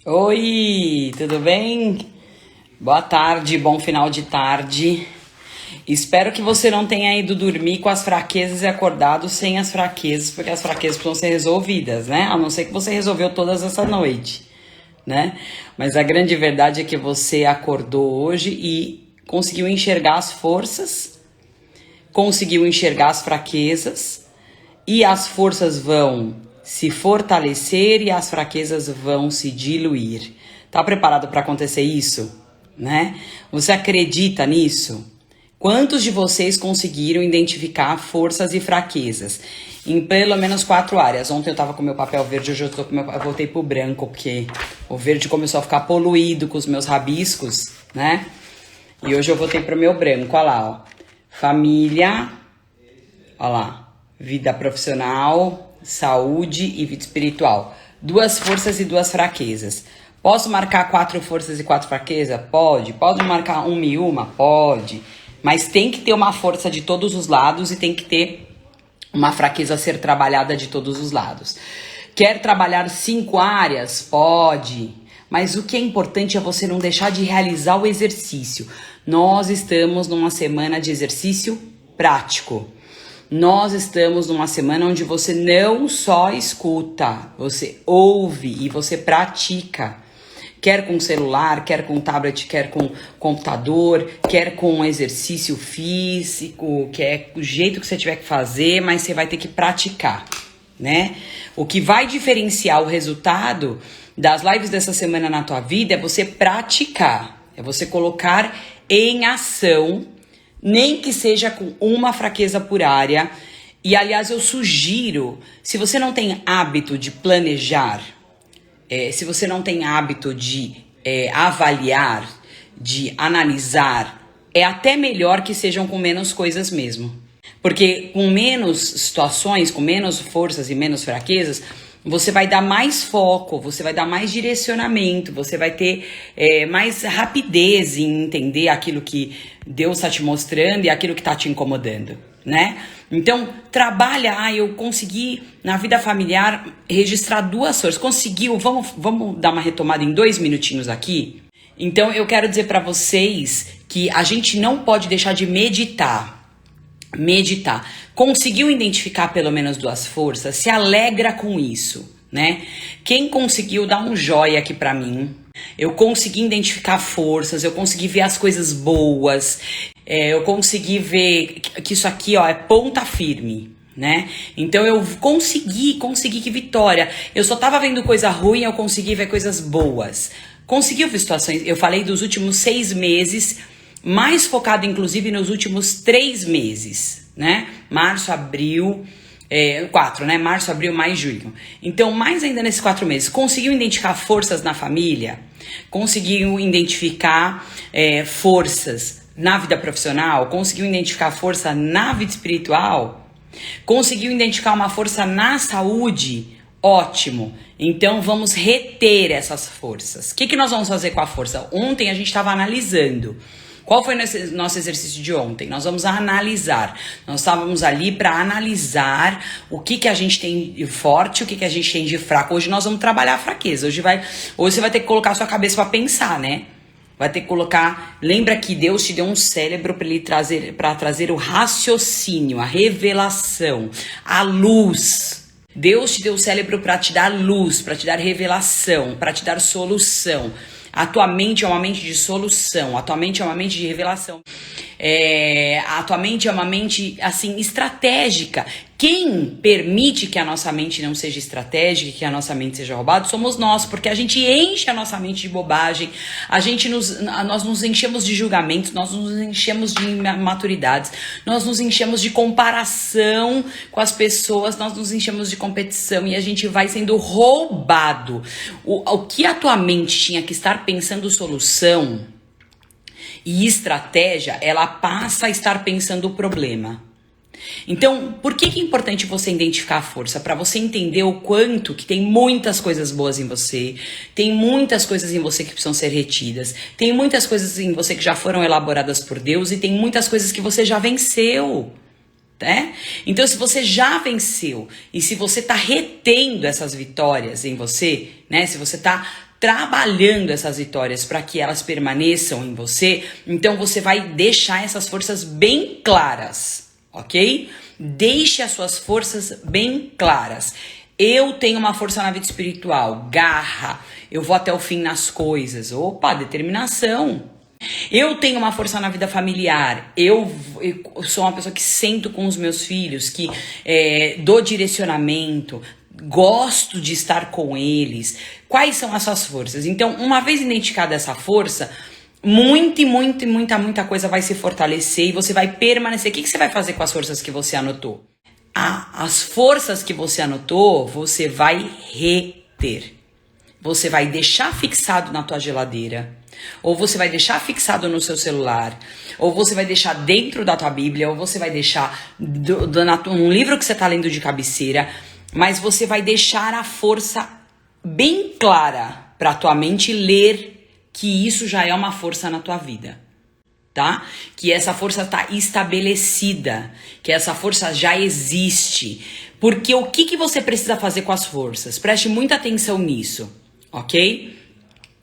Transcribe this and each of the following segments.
Oi, tudo bem? Boa tarde, bom final de tarde. Espero que você não tenha ido dormir com as fraquezas e acordado sem as fraquezas, porque as fraquezas precisam ser resolvidas, né? A não ser que você resolveu todas essa noite, né? Mas a grande verdade é que você acordou hoje e conseguiu enxergar as forças, conseguiu enxergar as fraquezas, e as forças vão se fortalecer e as fraquezas vão se diluir. Tá preparado para acontecer isso? Né? Você acredita nisso? Quantos de vocês conseguiram identificar forças e fraquezas em pelo menos 4 áreas? Ontem eu tava com meu papel verde, hoje eu voltei pro branco, porque o verde começou a ficar poluído com os meus rabiscos, né? E hoje eu voltei pro meu branco, olha lá, ó. Família, olha lá, vida profissional, saúde e vida espiritual. 2 forças e 2 fraquezas. Posso marcar 4 forças e 4 fraquezas? Pode. Pode marcar uma e uma? Pode. Mas tem que ter uma força de todos os lados e tem que ter uma fraqueza a ser trabalhada de todos os lados. Quer trabalhar 5 áreas? Pode. Mas o que é importante é você não deixar de realizar o exercício. Nós estamos numa semana de exercício prático. Nós estamos numa semana onde você não só escuta, você ouve e você pratica. Quer com celular, quer com tablet, quer com computador, quer com exercício físico, quer o jeito que você tiver que fazer, mas você vai ter que praticar, né? O que vai diferenciar o resultado das lives dessa semana na tua vida é você praticar, é você colocar em ação, nem que seja com uma fraqueza por área. E, aliás, eu sugiro, se você não tem hábito de planejar, se você não tem hábito de avaliar, de analisar, é até melhor que sejam com menos coisas mesmo. Porque com menos situações, com menos forças e menos fraquezas, você vai dar mais foco, você vai dar mais direcionamento, você vai ter mais rapidez em entender aquilo que Deus está te mostrando e aquilo que está te incomodando, né? Então, trabalha, eu consegui na vida familiar registrar 2 forças. Conseguiu? Vamos dar uma retomada em 2 minutinhos aqui? Então, eu quero dizer para vocês que a gente não pode deixar de meditar. Conseguiu identificar pelo menos 2 forças? Se alegra com isso, né? Quem conseguiu, dá um joia aqui pra mim. Eu consegui identificar forças, eu consegui ver as coisas boas, eu consegui ver que isso aqui, ó, é ponta firme, né? Então eu consegui, que vitória. Eu só tava vendo coisa ruim, eu consegui ver coisas boas. Conseguiu ver situações, eu falei dos últimos 6 meses, mais focado inclusive nos últimos 3 meses, né? Março, abril, 4, né? Março, abril, maio e junho. Então, mais ainda nesses 4 meses, conseguiu identificar forças na família? Conseguiu identificar forças na vida profissional? Conseguiu identificar força na vida espiritual? Conseguiu identificar uma força na saúde? Ótimo. Então vamos reter essas forças. O que nós vamos fazer com a força? Ontem a gente estava analisando. Qual foi o nosso exercício de ontem? Nós vamos analisar. Nós estávamos ali para analisar o que a gente tem de forte, o que a gente tem de fraco. Hoje nós vamos trabalhar a fraqueza. Hoje você vai ter que colocar a sua cabeça para pensar, né? Vai ter que colocar. Lembra que Deus te deu um cérebro para trazer o raciocínio, a revelação, a luz. Deus te deu o cérebro para te dar luz, para te dar revelação, para te dar solução. A tua mente é uma mente de solução, a tua mente é uma mente de revelação. A tua mente é uma mente, assim, estratégica. Quem permite que a nossa mente não seja estratégica, que a nossa mente seja roubada, somos nós, porque a gente enche a nossa mente de bobagem, nós nos enchemos de julgamentos, nós nos enchemos de imaturidades, nós nos enchemos de comparação com as pessoas, nós nos enchemos de competição e a gente vai sendo roubado. O que a tua mente tinha que estar pensando solução e estratégia, ela passa a estar pensando o problema. Então, por que é importante você identificar a força? Para você entender o quanto que tem muitas coisas boas em você, tem muitas coisas em você que precisam ser retidas, tem muitas coisas em você que já foram elaboradas por Deus e tem muitas coisas que você já venceu. Né? Então, se você já venceu e se você está retendo essas vitórias em você, né? Se você está trabalhando essas vitórias para que elas permaneçam em você, então você vai deixar essas forças bem claras, ok? Deixe as suas forças bem claras. Eu tenho uma força na vida espiritual, garra, eu vou até o fim nas coisas, opa, determinação. Eu tenho uma força na vida familiar, eu sou uma pessoa que sento com os meus filhos, que dou direcionamento, gosto de estar com eles. Quais são as suas forças? Então, uma vez identificada essa força, muita coisa vai se fortalecer e você vai permanecer. O que você vai fazer com as forças que você anotou? As forças que você anotou, você vai reter. Você vai deixar fixado na tua geladeira, ou você vai deixar fixado no seu celular, ou você vai deixar dentro da tua Bíblia, ou você vai deixar num livro que você está lendo de cabeceira, mas você vai deixar a força bem clara para a tua mente ler que isso já é uma força na tua vida. Tá? Que essa força está estabelecida, que essa força já existe. Porque o que você precisa fazer com as forças? Preste muita atenção nisso, ok?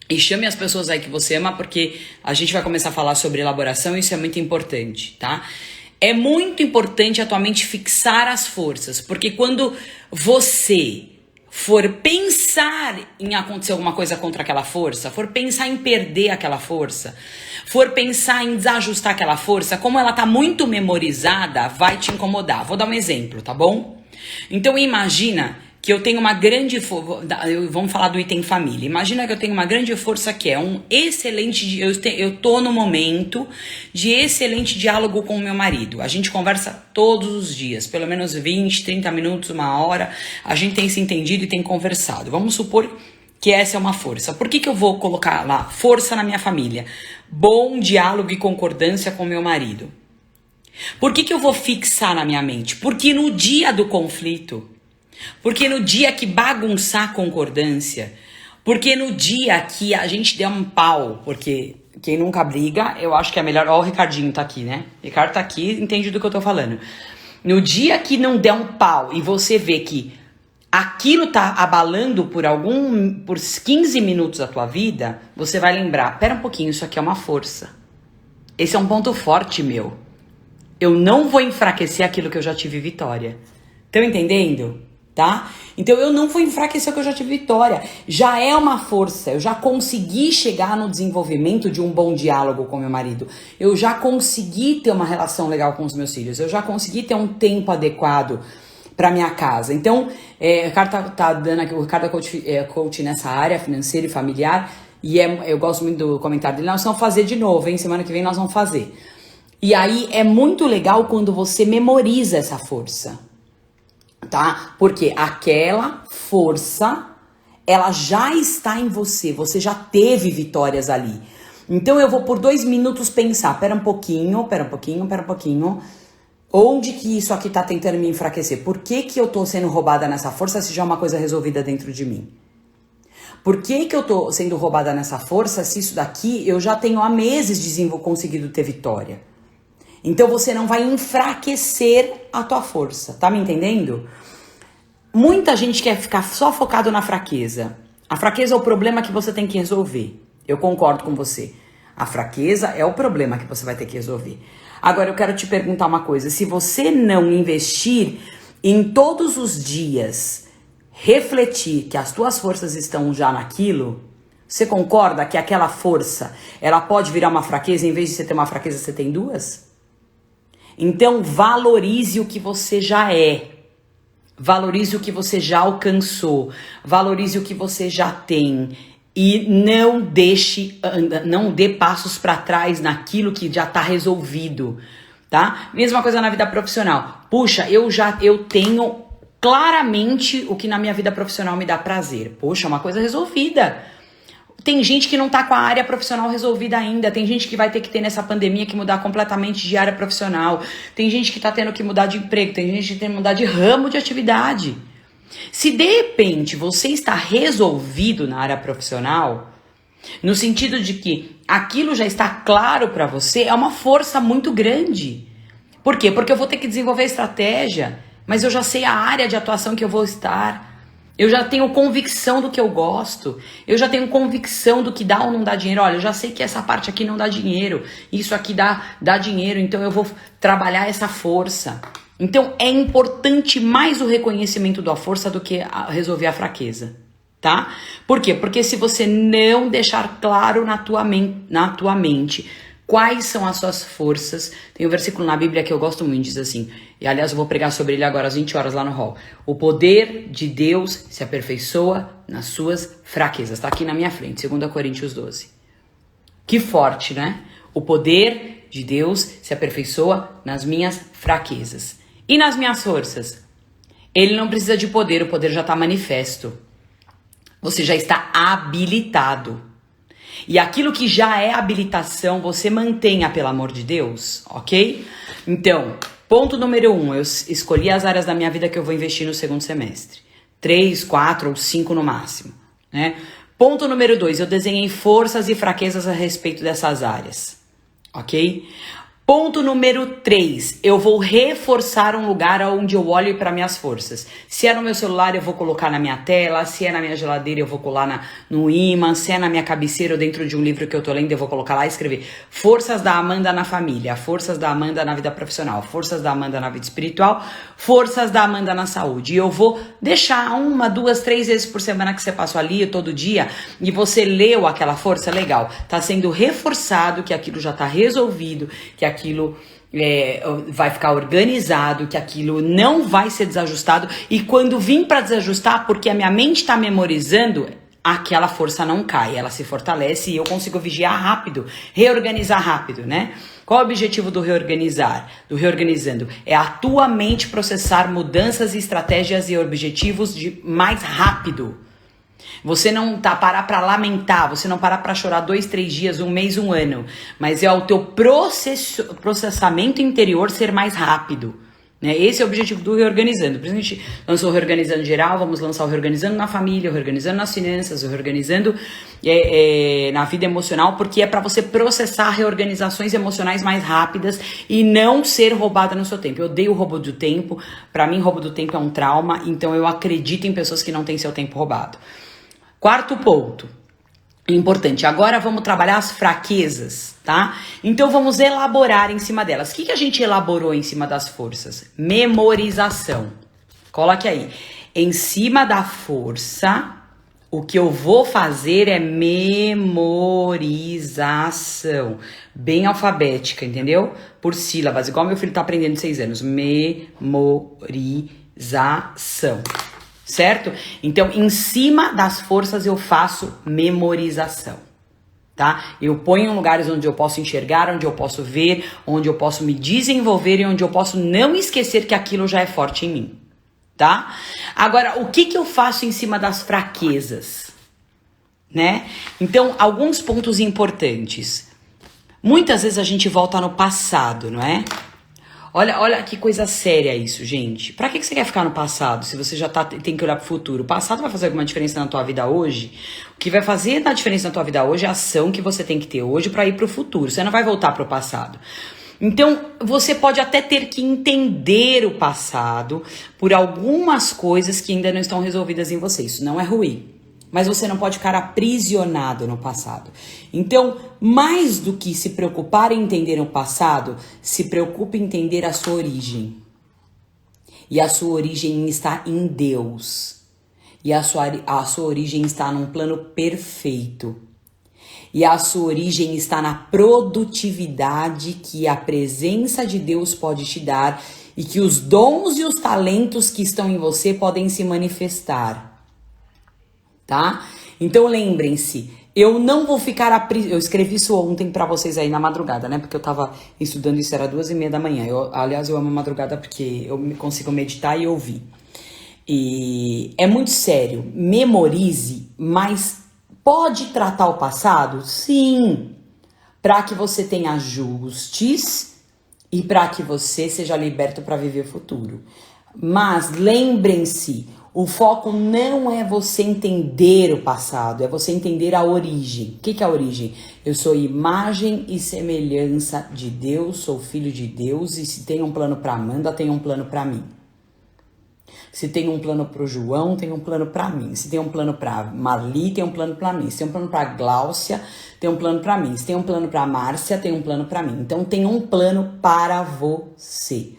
E chame as pessoas aí que você ama, porque a gente vai começar a falar sobre elaboração e isso é muito importante, tá? É muito importante a tua mente fixar as forças, porque quando você for pensar em acontecer alguma coisa contra aquela força, for pensar em perder aquela força, for pensar em desajustar aquela força, como ela tá muito memorizada, vai te incomodar. Vou dar um exemplo, tá bom? Então imagina que eu tenho uma grande força, vamos falar do item família. Imagina que eu tenho uma grande força que é um excelente, eu tô no momento de excelente diálogo com o meu marido. A gente conversa todos os dias, pelo menos 20, 30 minutos, uma hora. A gente tem se entendido e tem conversado. Vamos supor que essa é uma força. Por que eu vou colocar lá força na minha família? Bom diálogo e concordância com o meu marido. Por que eu vou fixar na minha mente? Porque no dia do conflito, porque no dia que bagunçar a concordância, porque no dia que a gente der um pau, porque quem nunca briga, eu acho que é melhor. Ó, o Ricardinho tá aqui, né? O Ricardo tá aqui, entende do que eu tô falando. No dia que não der um pau e você vê que aquilo tá abalando por 15 minutos a tua vida, você vai lembrar, pera um pouquinho, isso aqui é uma força. Esse é um ponto forte meu. Eu não vou enfraquecer aquilo que eu já tive vitória. Estão entendendo? Tá? Então eu não vou enfraquecer o que eu já tive vitória. Já é uma força. Eu já consegui chegar no desenvolvimento de um bom diálogo com meu marido. Eu já consegui ter uma relação legal com os meus filhos. Eu já consegui ter um tempo adequado para minha casa. Então, o Ricardo tá dando aqui, o Ricardo é coach nessa área financeira e familiar. E eu gosto muito do comentário dele. Nós vamos fazer de novo, hein? Semana que vem nós vamos fazer. E aí é muito legal quando você memoriza essa força. Tá? Porque aquela força, ela já está em você, você já teve vitórias ali. Então eu vou por 2 minutos pensar, pera um pouquinho, onde que isso aqui tá tentando me enfraquecer? Por que eu tô sendo roubada nessa força se já é uma coisa resolvida dentro de mim? Por que eu tô sendo roubada nessa força se isso daqui eu já tenho há meses conseguido ter vitória? Então você não vai enfraquecer a tua força, tá me entendendo? Muita gente quer ficar só focado na fraqueza. A fraqueza é o problema que você tem que resolver. Eu concordo com você. A fraqueza é o problema que você vai ter que resolver. Agora eu quero te perguntar uma coisa. Se você não investir em todos os dias refletir que as tuas forças estão já naquilo, você concorda que aquela força, ela pode virar uma fraqueza, em vez de você ter uma fraqueza, você tem duas? Então, valorize o que você já é. Valorize o que você já alcançou. Valorize o que você já tem. E não dê passos para trás naquilo que já está resolvido, tá? Mesma coisa na vida profissional. Puxa, eu tenho claramente o que na minha vida profissional me dá prazer. Poxa, uma coisa resolvida. Tem gente que não tá com a área profissional resolvida ainda. Tem gente que vai ter que ter nessa pandemia que mudar completamente de área profissional. Tem gente que tá tendo que mudar de emprego. Tem gente que tem que mudar de ramo de atividade. Se de repente você está resolvido na área profissional, no sentido de que aquilo já está claro para você, é uma força muito grande. Por quê? Porque eu vou ter que desenvolver estratégia, mas eu já sei a área de atuação que eu vou estar. Eu já tenho convicção do que eu gosto. Eu já tenho convicção do que dá ou não dá dinheiro. Olha, eu já sei que essa parte aqui não dá dinheiro. Isso aqui dá dinheiro, então eu vou trabalhar essa força. Então é importante mais o reconhecimento da força do que resolver a fraqueza, tá? Por quê? Porque se você não deixar claro na tua mente quais são as suas forças, tem um versículo na Bíblia que eu gosto muito, diz assim, e aliás eu vou pregar sobre ele agora às 20 horas lá no hall. O poder de Deus se aperfeiçoa nas suas fraquezas. Tá aqui na minha frente, 2 Coríntios 12. Que forte, né? O poder de Deus se aperfeiçoa nas minhas fraquezas. E nas minhas forças? Ele não precisa de poder, o poder já está manifesto. Você já está habilitado. E aquilo que já é habilitação, você mantenha, pelo amor de Deus, ok? Então, ponto número 1, eu escolhi as áreas da minha vida que eu vou investir no segundo semestre. 3, 4 ou 5 no máximo, né? Ponto número 2, eu desenhei forças e fraquezas a respeito dessas áreas, ok? Ponto número 3, eu vou reforçar um lugar onde eu olho para minhas forças. Se é no meu celular, eu vou colocar na minha tela. Se é na minha geladeira, eu vou colar no ímã. Se é na minha cabeceira ou dentro de um livro que eu tô lendo, eu vou colocar lá e escrever forças da Amanda na família, forças da Amanda na vida profissional, forças da Amanda na vida espiritual, forças da Amanda na saúde. E eu vou deixar 1, 2, 3 vezes por semana que você passou ali, todo dia, e você leu aquela força, legal. Tá sendo reforçado que aquilo já tá resolvido, que aquilo vai ficar organizado, que aquilo não vai ser desajustado, e quando vir para desajustar, porque a minha mente está memorizando, aquela força não cai, ela se fortalece e eu consigo vigiar rápido, reorganizar rápido, né? Qual é o objetivo do reorganizar? Do reorganizando? É a tua mente processar mudanças, estratégias e objetivos mais rápido. Você não parar para lamentar, você não parar para chorar 2, 3 dias, 1 mês, 1 ano. Mas é o teu processamento interior ser mais rápido. Né? Esse é o objetivo do Reorganizando. Por isso a gente lançou o Reorganizando geral, vamos lançar o Reorganizando na família, o Reorganizando nas finanças, o Reorganizando na vida emocional, porque é para você processar reorganizações emocionais mais rápidas e não ser roubada no seu tempo. Eu odeio o roubo do tempo, para mim roubo do tempo é um trauma, então eu acredito em pessoas que não têm seu tempo roubado. Quarto ponto, importante, agora vamos trabalhar as fraquezas, tá? Então vamos elaborar em cima delas. O que a gente elaborou em cima das forças? Memorização. Coloque aí. Em cima da força, o que eu vou fazer é memorização. Bem alfabética, entendeu? Por sílabas, igual meu filho tá aprendendo de 6 anos. Memorização. Certo? Então, em cima das forças eu faço memorização, tá? Eu ponho em lugares onde eu posso enxergar, onde eu posso ver, onde eu posso me desenvolver e onde eu posso não esquecer que aquilo já é forte em mim, tá? Agora, o que eu faço em cima das fraquezas, né? Então, alguns pontos importantes. Muitas vezes a gente volta no passado, não é? Olha que coisa séria isso, gente. Pra que você quer ficar no passado se você já tem que olhar pro futuro? O passado vai fazer alguma diferença na tua vida hoje? O que vai fazer a diferença na tua vida hoje é a ação que você tem que ter hoje pra ir pro futuro. Você não vai voltar pro passado. Então, você pode até ter que entender o passado por algumas coisas que ainda não estão resolvidas em você. Isso não é ruim. Mas você não pode ficar aprisionado no passado. Então, mais do que se preocupar em entender o passado, se preocupe em entender a sua origem. E a sua origem está em Deus. E a sua origem está num plano perfeito. E a sua origem está na produtividade que a presença de Deus pode te dar e que os dons e os talentos que estão em você podem se manifestar. Tá? Então lembrem-se, eu não vou ficar eu escrevi isso ontem pra vocês aí na madrugada, né? Porque eu tava estudando isso, era 2:30 da manhã. Aliás, eu amo a madrugada porque eu consigo meditar e ouvir. E é muito sério. Memorize, mas pode tratar o passado? Sim. Para que você tenha ajustes e para que você seja liberto para viver o futuro. Mas lembrem-se, o foco não é você entender o passado, é você entender a origem. O que é a origem? Eu sou imagem e semelhança de Deus, sou filho de Deus e se tem um plano para Amanda, tem um plano para mim. Se tem um plano pro João, tem um plano pra mim. Se tem um plano pra Marli, tem um plano pra mim. Se tem um plano pra Gláucia, tem um plano pra mim. Se tem um plano pra Márcia, tem um plano pra mim. Então tem um plano para você.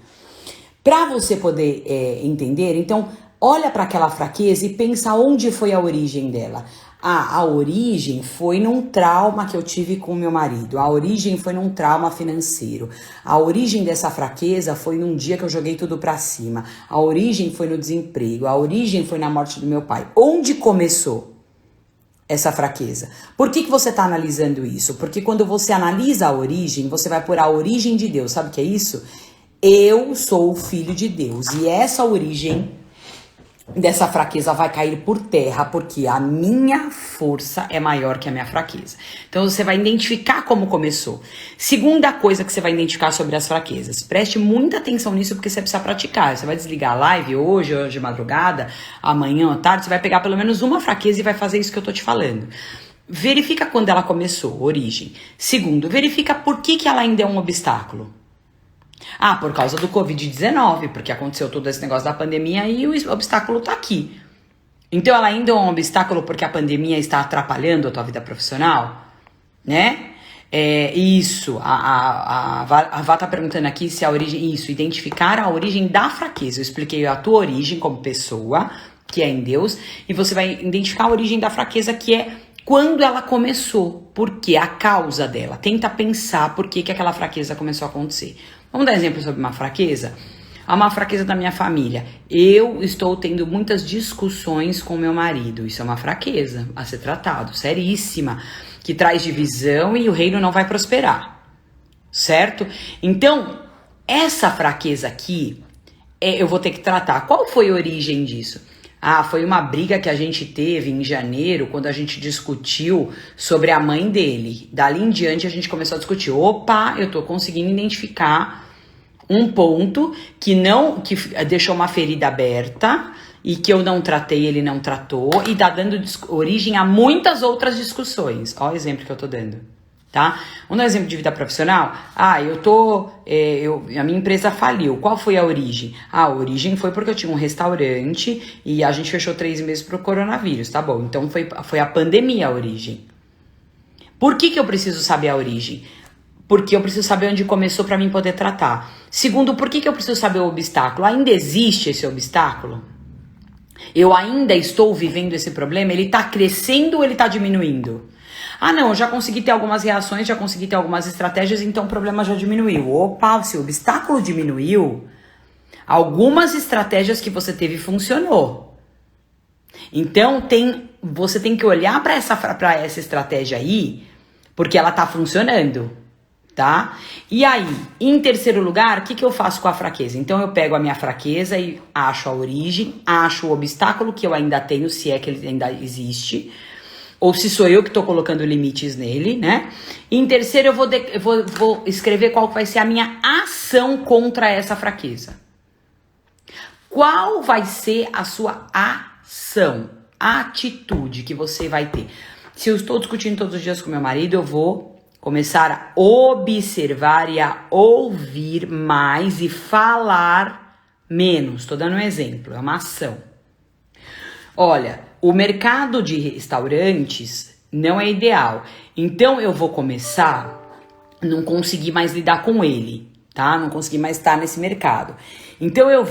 Pra você poder entender, então olha para aquela fraqueza e pensa onde foi a origem dela. A origem foi num trauma que eu tive com meu marido. A origem foi num trauma financeiro. A origem dessa fraqueza foi num dia que eu joguei tudo pra cima. A origem foi no desemprego. A origem foi na morte do meu pai. Onde começou essa fraqueza? Por que você tá analisando isso? Porque quando você analisa a origem, você vai pôr a origem de Deus. Sabe o que é isso? Eu sou o filho de Deus. E essa origem dessa fraqueza vai cair por terra, porque a minha força é maior que a minha fraqueza. Então você vai identificar como começou. Segunda coisa que você vai identificar sobre as fraquezas. Preste muita atenção nisso, porque você precisa praticar. Você vai desligar a live hoje de madrugada, amanhã ou tarde, você vai pegar pelo menos uma fraqueza e vai fazer isso que eu tô te falando. Verifica quando ela começou, origem. Segundo, verifica por que ela ainda é um obstáculo. Ah, por causa do Covid-19, porque aconteceu todo esse negócio da pandemia e o obstáculo tá aqui. Então ela ainda é um obstáculo porque a pandemia está atrapalhando a tua vida profissional, né? Isso, a Vá tá perguntando aqui se a origem... Isso, identificar a origem da fraqueza. Eu expliquei a tua origem como pessoa, que é em Deus, e você vai identificar a origem da fraqueza, que é quando ela começou, por quê? A causa dela. Tenta pensar por que aquela fraqueza começou a acontecer. Vamos dar exemplo sobre uma fraqueza? Uma fraqueza da minha família. Eu estou tendo muitas discussões com meu marido. Isso é uma fraqueza a ser tratado, seríssima, que traz divisão e o reino não vai prosperar, certo? Então, essa fraqueza aqui, eu vou ter que tratar. Qual foi a origem disso? Ah, foi uma briga que a gente teve em janeiro, quando a gente discutiu sobre a mãe dele. Dali em diante a gente começou a discutir. Opa, eu tô conseguindo identificar um ponto que deixou uma ferida aberta e que eu não tratei, ele não tratou, e tá dando origem a muitas outras discussões. Olha o exemplo que eu tô dando, tá? Um exemplo de vida profissional. Ah, a minha empresa faliu. Qual foi a origem? A origem foi porque eu tinha um restaurante e a gente fechou 3 meses pro coronavírus, tá bom? Então foi a pandemia a origem. Por que eu preciso saber a origem? Porque eu preciso saber onde começou para mim poder tratar. Segundo, por que eu preciso saber o obstáculo? Ainda existe esse obstáculo? Eu ainda estou vivendo esse problema? Ele tá crescendo ou ele tá diminuindo? Ah, não, eu já consegui ter algumas reações, já consegui ter algumas estratégias, então o problema já diminuiu. Opa, se o obstáculo diminuiu, algumas estratégias que você teve funcionou. Então você tem que olhar para essa estratégia aí, porque ela tá funcionando, tá? E aí, em terceiro lugar, o que eu faço com a fraqueza? Então eu pego a minha fraqueza e acho a origem, acho o obstáculo que eu ainda tenho, se é que ele ainda existe, ou se sou eu que estou colocando limites nele, né? E em terceiro, eu vou escrever qual vai ser a minha ação contra essa fraqueza. Qual vai ser a sua ação, a atitude que você vai ter? Se eu estou discutindo todos os dias com meu marido, eu vou começar a observar e a ouvir mais e falar menos. Estou dando um exemplo, é uma ação. Olha, o mercado de restaurantes não é ideal. Então eu vou começar a não conseguir mais lidar com ele, tá? Não conseguir mais estar nesse mercado. Então eu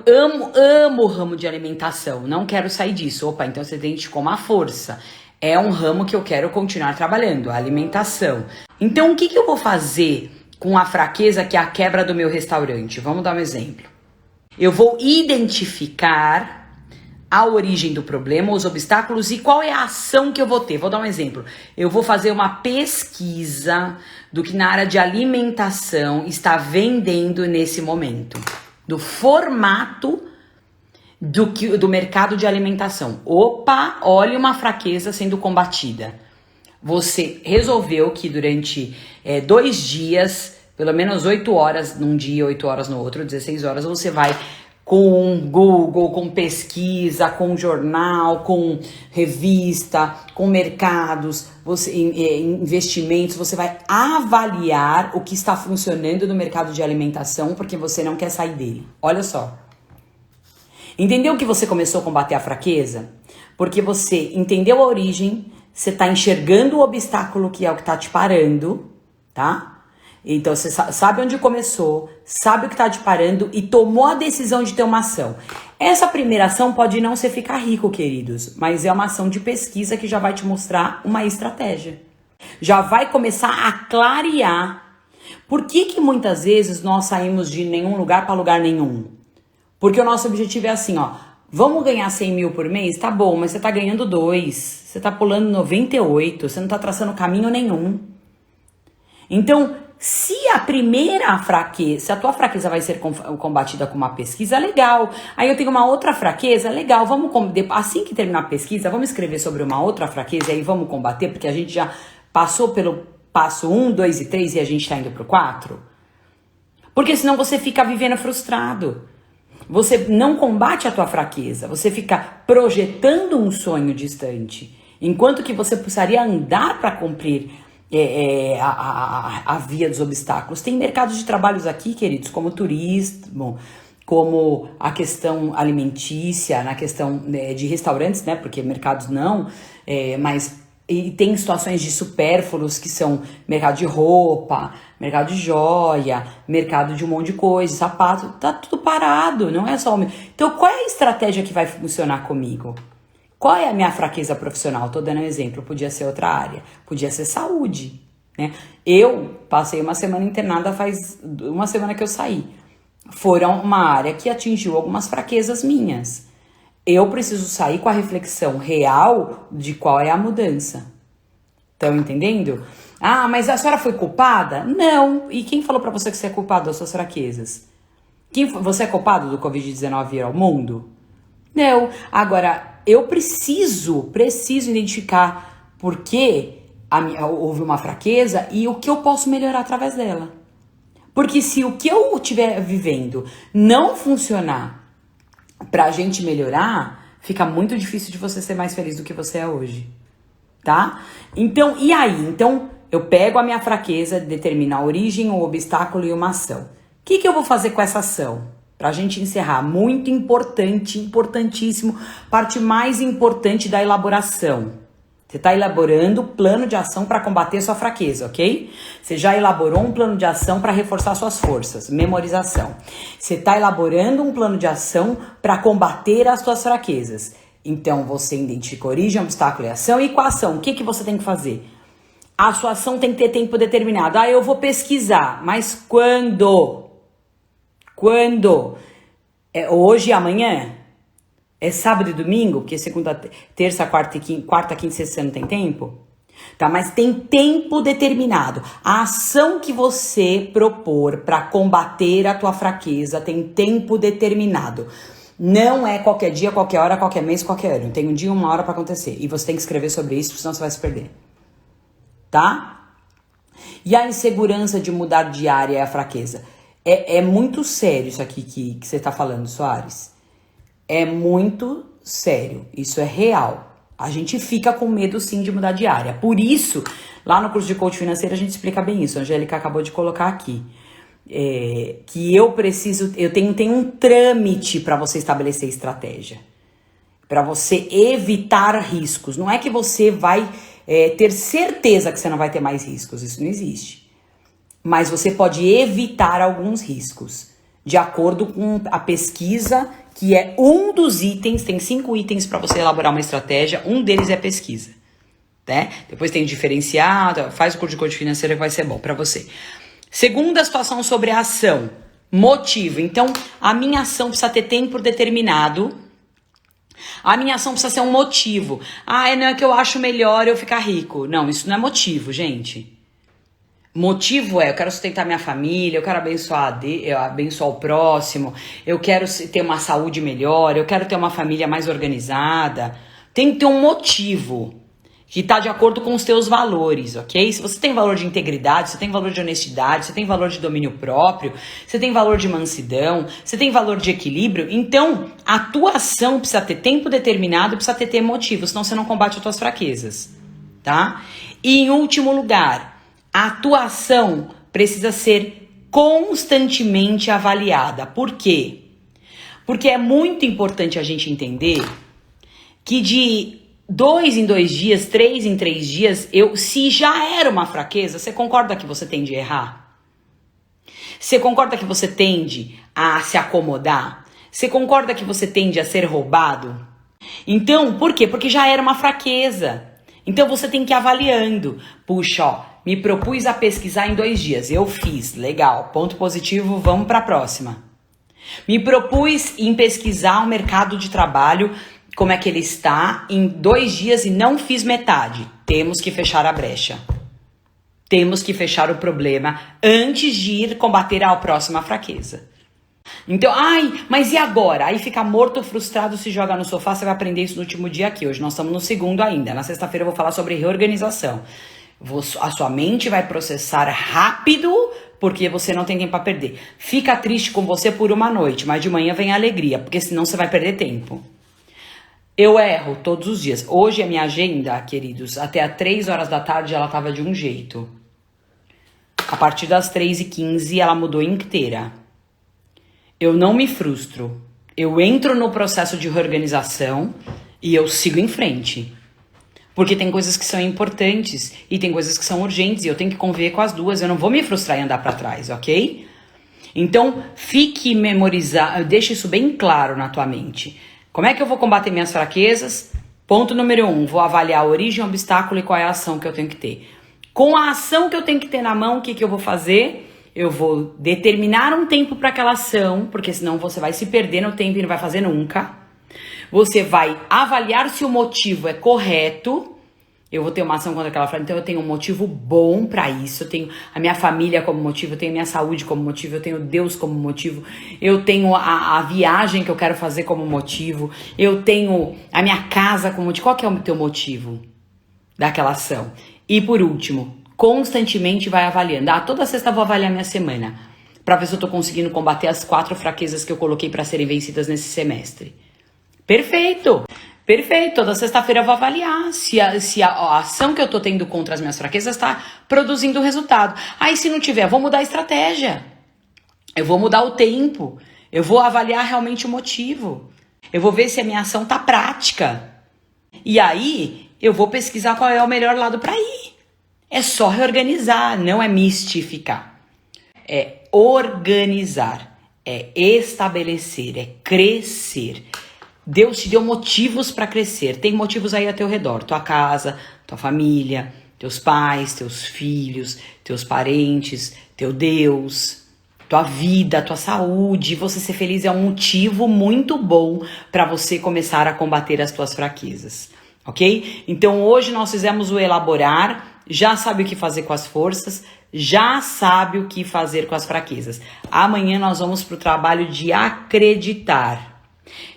amo o ramo de alimentação, não quero sair disso. Opa, então você identificou uma força. É um ramo que eu quero continuar trabalhando, a alimentação. Então o que eu vou fazer com a fraqueza que é a quebra do meu restaurante? Vamos dar um exemplo. Eu vou identificar a origem do problema, os obstáculos e qual é a ação que eu vou ter. Vou dar um exemplo. Eu vou fazer uma pesquisa do que na área de alimentação está vendendo nesse momento. Do formato do mercado de alimentação. Opa, olha uma fraqueza sendo combatida. Você resolveu que durante 2 dias, pelo menos 8 horas num dia, 8 horas no outro, 16 horas, você vai com Google, com pesquisa, com jornal, com revista, com mercados, investimentos, você vai avaliar o que está funcionando no mercado de alimentação porque você não quer sair dele. Olha só. Entendeu que você começou a combater a fraqueza? Porque você entendeu a origem, você tá enxergando o obstáculo que é o que tá te parando, tá? Então você sabe onde começou, sabe o que tá te parando e tomou a decisão de ter uma ação. Essa primeira ação pode não ser ficar rico, queridos, mas é uma ação de pesquisa que já vai te mostrar uma estratégia. Já vai começar a clarear. Por que muitas vezes nós saímos de nenhum lugar para lugar nenhum? Porque o nosso objetivo é assim, ó. Vamos ganhar 100 mil por mês? Tá bom, mas você tá ganhando 2. Você tá pulando 98. Você não tá traçando caminho nenhum. Então, se a primeira fraqueza, se a tua fraqueza vai ser combatida com uma pesquisa, legal. Aí eu tenho uma outra fraqueza, legal. Assim que terminar a pesquisa, vamos escrever sobre uma outra fraqueza e aí vamos combater, porque a gente já passou pelo passo 1, 2 e 3 e a gente tá indo pro 4. Porque senão você fica vivendo frustrado. Você não combate a tua fraqueza, você fica projetando um sonho distante. Enquanto que você precisaria andar para cumprir a via dos obstáculos. Tem mercados de trabalhos aqui, queridos, como turismo, como a questão alimentícia, na questão de restaurantes, né? Porque mercados não, mas e tem situações de supérfluos que são mercado de roupa, mercado de joia, mercado de um monte de coisa, sapato, tá tudo parado, não é só o meu. Então qual é a estratégia que vai funcionar comigo? Qual é a minha fraqueza profissional? Tô dando um exemplo, podia ser outra área, podia ser saúde, né? Eu passei uma semana internada, faz uma semana que eu saí. Foram uma área que atingiu algumas fraquezas minhas. Eu preciso sair com a reflexão real de qual é a mudança. Estão entendendo? Ah, mas a senhora foi culpada? Não. E quem falou pra você que você é culpado das suas fraquezas? Você é culpado do Covid-19 vir ao mundo? Não. Agora, eu preciso identificar por que houve uma fraqueza e o que eu posso melhorar através dela. Porque se o que eu estiver vivendo não funcionar pra gente melhorar, fica muito difícil de você ser mais feliz do que você é hoje, tá? Então, e aí? Então, eu pego a minha fraqueza, determino a origem, o obstáculo e uma ação. O que eu vou fazer com essa ação? Pra gente encerrar, muito importante, importantíssimo, parte mais importante da elaboração. Você está elaborando plano de ação para combater sua fraqueza, ok? Você já elaborou um plano de ação para reforçar suas forças, memorização. Você está elaborando um plano de ação para combater as suas fraquezas. Então, você identifica origem, obstáculo e ação. E com a ação, o que você tem que fazer? A sua ação tem que ter tempo determinado. Ah, eu vou pesquisar. Mas quando? Quando? É hoje e amanhã? É sábado e domingo? Porque segunda, terça, quarta, quinta e sexta você não tem tempo? Tá, mas tem tempo determinado. A ação que você propor para combater a tua fraqueza tem tempo determinado. Não é qualquer dia, qualquer hora, qualquer mês, qualquer ano. Tem um dia, uma hora para acontecer. E você tem que escrever sobre isso, senão você vai se perder. Tá? E a insegurança de mudar de área é a fraqueza. É muito sério isso aqui que você tá falando, Soares. É muito sério, isso é real. A gente fica com medo sim de mudar de área. Por isso, lá no curso de coach financeiro a gente explica bem isso. A Angélica acabou de colocar aqui. Que eu tenho um trâmite para você estabelecer estratégia. Para você evitar riscos. Não é que você vai ter certeza que você não vai ter mais riscos. Isso não existe. Mas você pode evitar alguns riscos. De acordo com a pesquisa, que é um dos itens, tem 5 itens para você elaborar uma estratégia, um deles é pesquisa, né? Depois tem diferenciado, faz o curso de coach financeiro que vai ser bom para você. Segunda situação sobre a ação, motivo. Então, a minha ação precisa ter tempo determinado, a minha ação precisa ser um motivo. Ah, não é que eu acho melhor eu ficar rico. Não, isso não é motivo, gente. Motivo eu quero sustentar minha família, eu quero abençoar o próximo, eu quero ter uma saúde melhor, eu quero ter uma família mais organizada. Tem que ter um motivo que está de acordo com os teus valores, ok? Se você tem valor de integridade, você tem valor de honestidade, você tem valor de domínio próprio, você tem valor de mansidão, você tem valor de equilíbrio, então a tua ação precisa ter tempo determinado, precisa ter motivo, senão você não combate as tuas fraquezas, tá? E em último lugar, a tua ação precisa ser constantemente avaliada. Por quê? Porque é muito importante a gente entender que de 2 em 2 dias, 3 em 3 dias, se já era uma fraqueza, você concorda que você tende a errar? Você concorda que você tende a se acomodar? Você concorda que você tende a ser roubado? Então, por quê? Porque já era uma fraqueza. Então você tem que ir avaliando. Puxa, ó, me propus a pesquisar em 2 dias. Eu fiz, legal, ponto positivo, vamos para a próxima. Me propus em pesquisar o mercado de trabalho, como é que ele está, em 2 dias e não fiz metade. Temos que fechar a brecha. Temos que fechar o problema antes de ir combater a próxima fraqueza. Então, mas e agora? Aí fica morto, frustrado, se joga no sofá, você vai aprender isso no último dia aqui. Hoje nós estamos no segundo ainda. Na sexta-feira eu vou falar sobre reorganização. A sua mente vai processar rápido, porque você não tem tempo para perder. Fica triste com você por uma noite, mas de manhã vem a alegria, porque senão você vai perder tempo. Eu erro todos os dias. Hoje a minha agenda, queridos, até às 3 horas da tarde ela estava de um jeito. A partir das 3h15 ela mudou inteira. Eu não me frustro. Eu entro no processo de reorganização e eu sigo em frente. Porque tem coisas que são importantes e tem coisas que são urgentes e eu tenho que conviver com as duas. Eu não vou me frustrar e andar para trás, ok? Então, fique memorizar, deixa isso bem claro na tua mente. Como é que eu vou combater minhas fraquezas? Ponto número 1, vou avaliar a origem, o obstáculo e qual é a ação que eu tenho que ter. Com a ação que eu tenho que ter na mão, o que eu vou fazer? Eu vou determinar um tempo para aquela ação, porque senão você vai se perder no tempo e não vai fazer nunca. Você vai avaliar se o motivo é correto. Eu vou ter uma ação contra aquela frase, então eu tenho um motivo bom para isso. Eu tenho a minha família como motivo, eu tenho a minha saúde como motivo, eu tenho Deus como motivo, eu tenho a viagem que eu quero fazer como motivo, eu tenho a minha casa como motivo. Qual que é o teu motivo daquela ação? E por último, constantemente vai avaliando. Toda sexta eu vou avaliar minha semana, para ver se eu tô conseguindo combater as 4 fraquezas que eu coloquei para serem vencidas nesse semestre. Perfeito! Perfeito, toda sexta-feira eu vou avaliar se a ação que eu tô tendo contra as minhas fraquezas tá produzindo resultado. Aí se não tiver, eu vou mudar a estratégia. Eu vou mudar o tempo. Eu vou avaliar realmente o motivo. Eu vou ver se a minha ação tá prática. E aí, eu vou pesquisar qual é o melhor lado para ir. É só reorganizar, não é mistificar. É organizar, é estabelecer, é crescer. Deus te deu motivos para crescer. Tem motivos aí a teu redor. Tua casa, tua família, teus pais, teus filhos, teus parentes, teu Deus, tua vida, tua saúde. Você ser feliz é um motivo muito bom para você começar a combater as tuas fraquezas. Ok? Então hoje nós fizemos o elaborar. Já sabe o que fazer com as forças. Já sabe o que fazer com as fraquezas. Amanhã nós vamos para o trabalho de acreditar.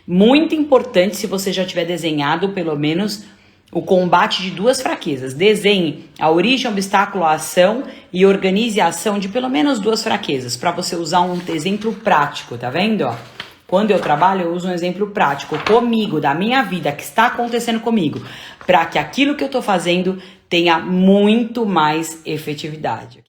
Muito importante, se você já tiver desenhado pelo menos o combate de 2 fraquezas. Desenhe a origem, obstáculo, a ação e organize a ação de pelo menos 2 fraquezas, para você usar um exemplo prático, tá vendo? Ó? Quando eu trabalho, eu uso um exemplo prático comigo, da minha vida, que está acontecendo comigo, para que aquilo que eu tô fazendo tenha muito mais efetividade.